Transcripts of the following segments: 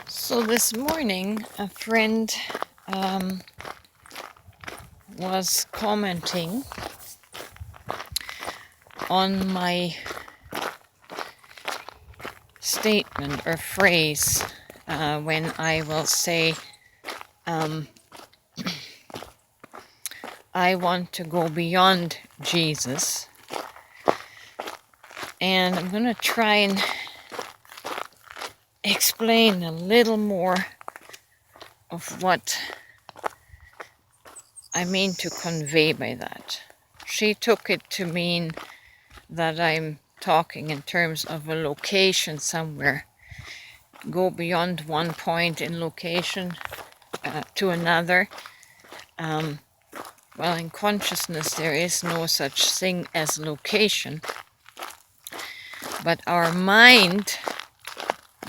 So this morning, a friend was commenting on my statement or phrase when I will say, I want to go beyond Jesus. And I'm going to try and explain a little more of what I mean to convey by that. She took it to mean that I'm talking in terms of a location somewhere. Go beyond one point in location to another. Well, in consciousness, there is no such thing as location, but our mind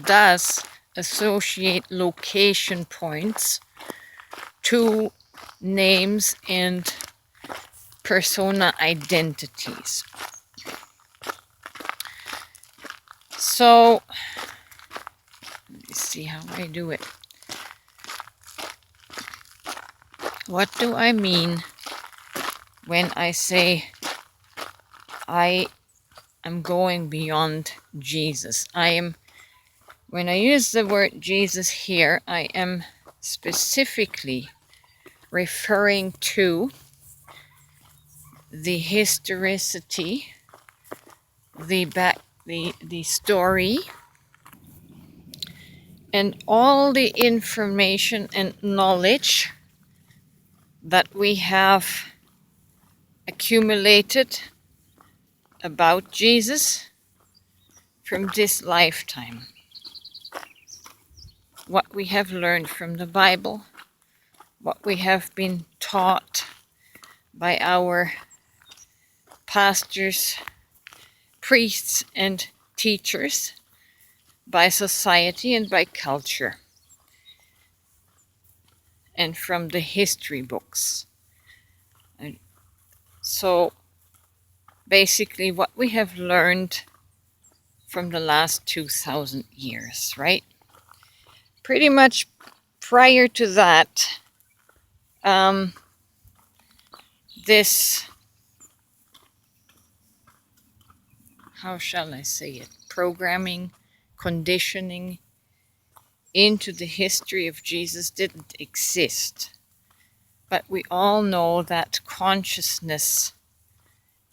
does associate location points to names and persona identities. So, let me see how I do it. What do I mean when I say I am going beyond Jesus? When I use the word Jesus here, I am specifically referring to the historicity, the story, and all the information and knowledge that we have accumulated about Jesus from this lifetime. What we have learned from the Bible, what we have been taught by our pastors, priests, and teachers, by society and by culture, and from the history books. And so basically what we have learned from the last 2,000 years, right? Pretty much prior to that, this, how shall I say it, programming, conditioning into the history of Jesus didn't exist. But we all know that consciousness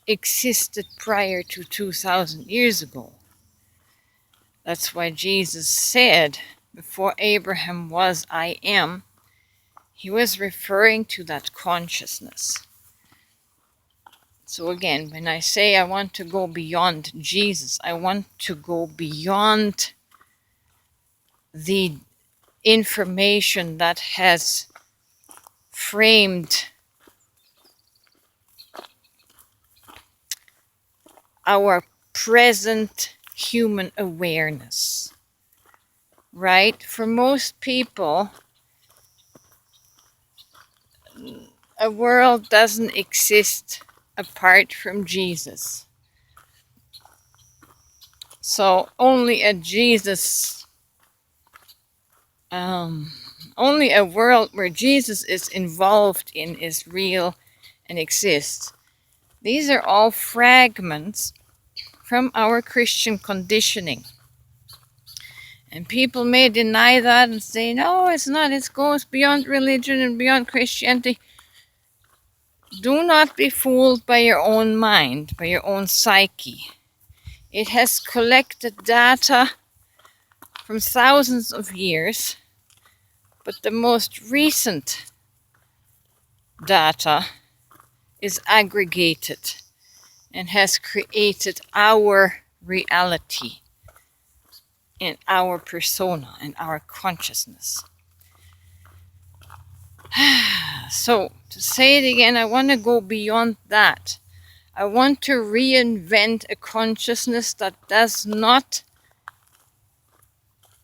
existed prior to 2,000 years ago. That's why Jesus said, before Abraham was, I am. He was referring to that consciousness. So again, when I say I want to go beyond Jesus, I want to go beyond the information that has framed our present human awareness, right? For most people, a world doesn't exist apart from Jesus. So only a only a world where Jesus is involved in is real and exists. These are all fragments from our Christian conditioning. And people may deny that and say, no, it's not. It goes beyond religion and beyond Christianity. Do not be fooled by your own mind, by your own psyche. It has collected data from thousands of years, but the most recent data is aggregated and has created our reality and our persona and our consciousness. So, to say it again, I want to go beyond that. I want to reinvent a consciousness that does not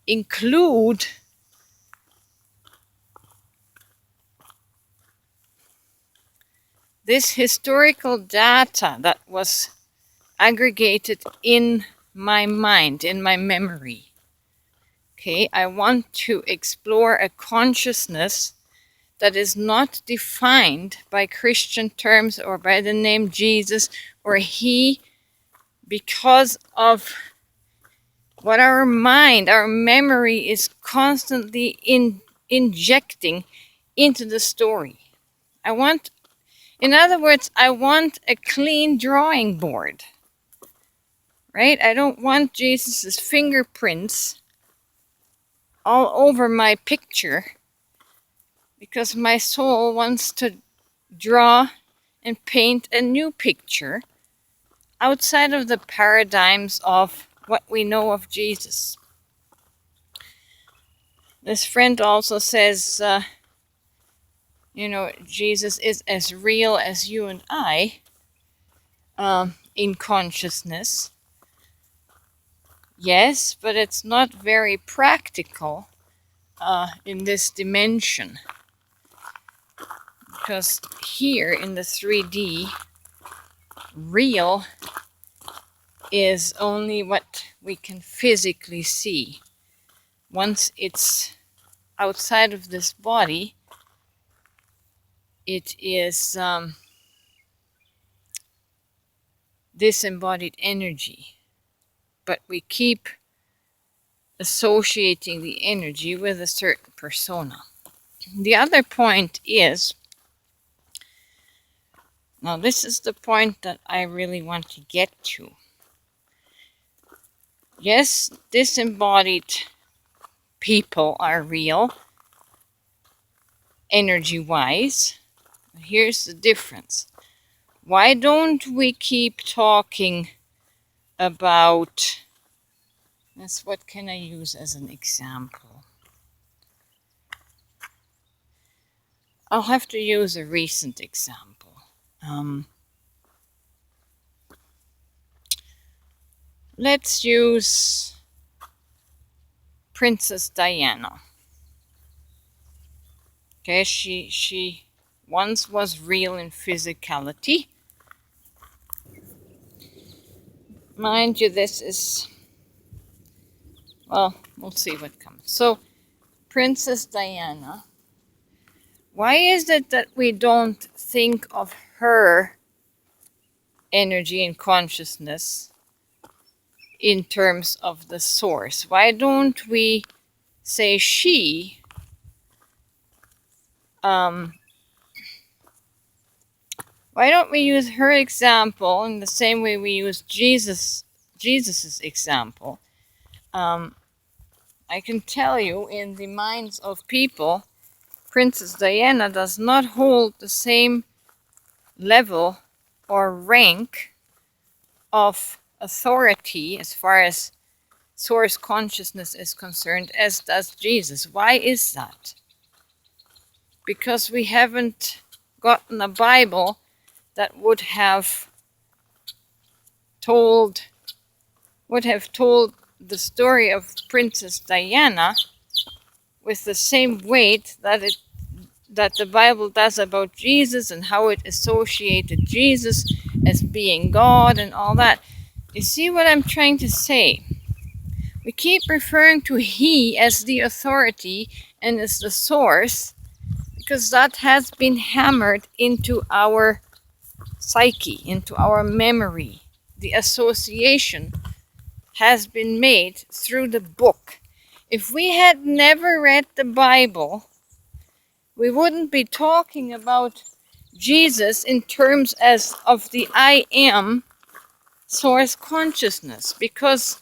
include this historical data that was aggregated in my mind, in my memory. Okay, I want to explore a consciousness that is not defined by Christian terms or by the name Jesus or He, because of what our mind, our memory is constantly injecting into the story. In other words, I want a clean drawing board, right? I don't want Jesus's fingerprints all over my picture, because my soul wants to draw and paint a new picture outside of the paradigms of what we know of Jesus. This friend also says, Jesus is as real as you and I in consciousness. Yes, but it's not very practical in this dimension. Because here in the 3D, real is only what we can physically see. Once it's outside of this body, it is disembodied energy. But we keep associating the energy with a certain persona. The other point is, now this is the point that I really want to get to. Yes, disembodied people are real, energy-wise. Here's the difference. Why don't we keep talking about, what can I use as an example? I'll have to use a recent example. Let's use Princess Diana. Okay, she once was real in physicality. Mind you, this is, well, we'll see what comes. So, Princess Diana, why is it that we don't think of her energy and consciousness in terms of the source? Why don't we say she, why don't we use her example in the same way we use Jesus's example? I can tell you, in the minds of people, Princess Diana does not hold the same level or rank of authority as far as source consciousness is concerned as does Jesus. Why is that? Because we haven't gotten a Bible that would have told the story of Princess Diana with the same weight that the Bible does about Jesus, and how it associated Jesus as being God and all that. You see what I'm trying to say? We keep referring to He as the authority and as the source, because that has been hammered into our psyche, into our memory. The association has been made through the book. If we had never read the Bible, we wouldn't be talking about Jesus in terms of the I am source consciousness, because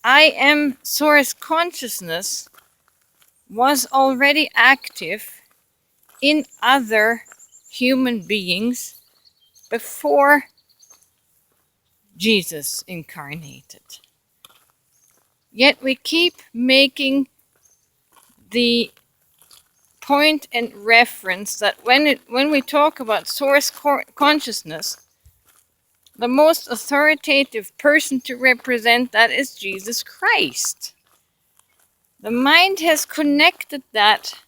I am source consciousness was already active in other human beings before Jesus incarnated. Yet we keep making the point and reference that when we talk about source consciousness, the most authoritative person to represent that is Jesus Christ. The mind has connected that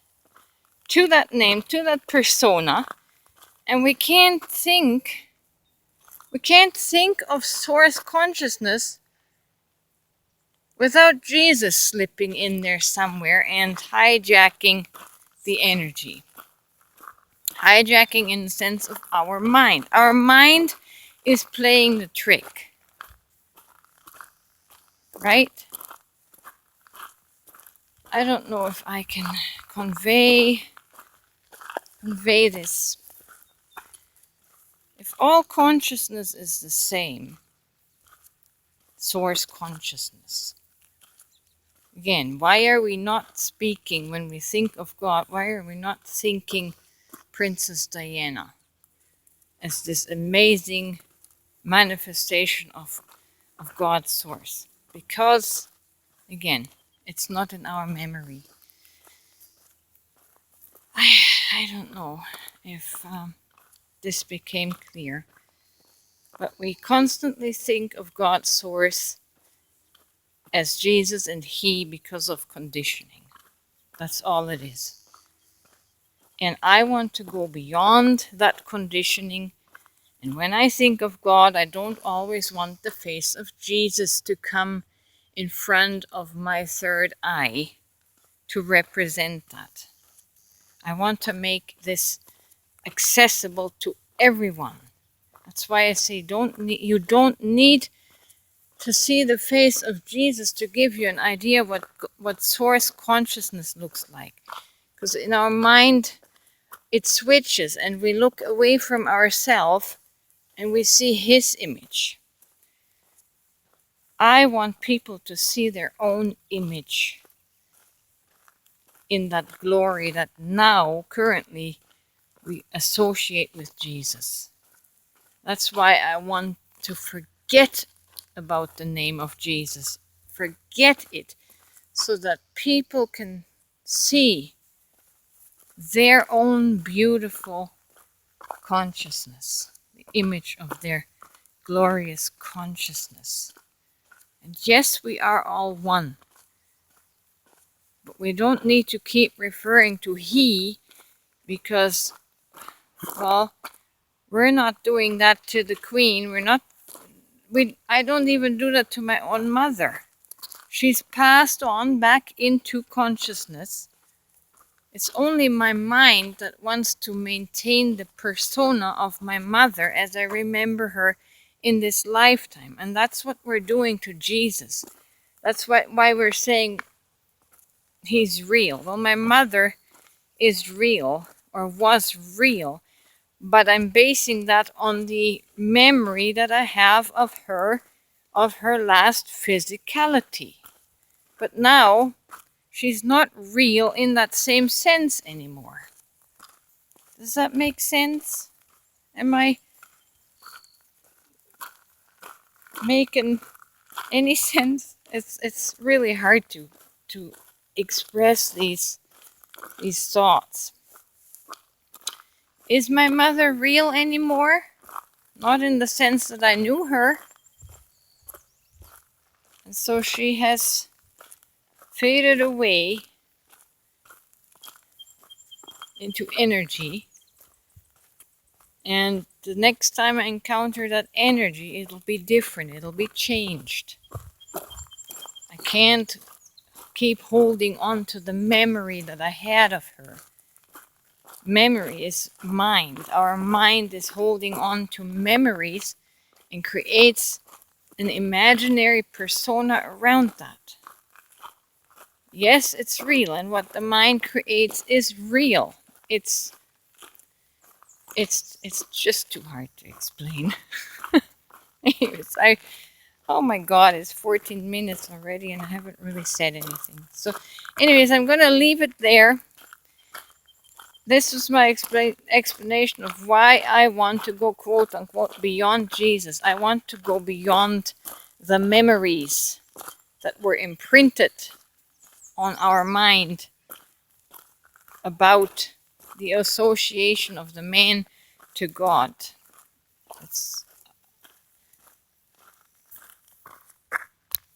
to that name, to that persona, and we can't think of source consciousness without Jesus slipping in there somewhere and hijacking the energy. Hijacking in the sense of our mind. Our mind is playing the trick. Right? I don't know if I can convey this. If all consciousness is the same, source consciousness. Again, why are we not speaking when we think of God? Why are we not thinking Princess Diana as this amazing manifestation of God's source? Because, again, it's not in our memory. I don't know if this became clear, but we constantly think of God's source as Jesus and He because of conditioning. That's all it is. And I want to go beyond that conditioning. And when I think of God, I don't always want the face of Jesus to come in front of my third eye to represent that. I want to make this accessible to everyone. That's why I say you don't need to see the face of Jesus to give you an idea what source consciousness looks like. Because in our mind, it switches and we look away from ourselves and we see His image. I want people to see their own image in that glory that now, currently, we associate with Jesus. That's why I want to forget about the name of Jesus. Forget it, so that people can see their own beautiful consciousness, the image of their glorious consciousness. And yes, we are all one, but we don't need to keep referring to He, because, well, we're not doing that to the Queen. I don't even do that to my own mother. She's passed on back into consciousness. It's only my mind that wants to maintain the persona of my mother as I remember her in this lifetime. And that's what we're doing to Jesus. That's why we're saying He's real. Well, my mother is real, or was real, but I'm basing that on the memory that I have of her last physicality. But now, she's not real in that same sense anymore. Does that make sense? Am I making any sense? It's really hard to express these thoughts. Is my mother real anymore? Not in the sense that I knew her. And so she has faded away into energy. And the next time I encounter that energy, it'll be different. It'll be changed. I can't keep holding on to the memory that I had of her. Memory is mind. Our mind is holding on to memories and creates an imaginary persona around that. Yes, it's real, and what the mind creates is real. It's just too hard to explain. Anyways, oh my God, it's 14 minutes already and I haven't really said anything. So anyways, I'm going to leave it there. This was my explanation of why I want to go, quote unquote, beyond Jesus. I want to go beyond the memories that were imprinted on our mind about the association of the man to God. It's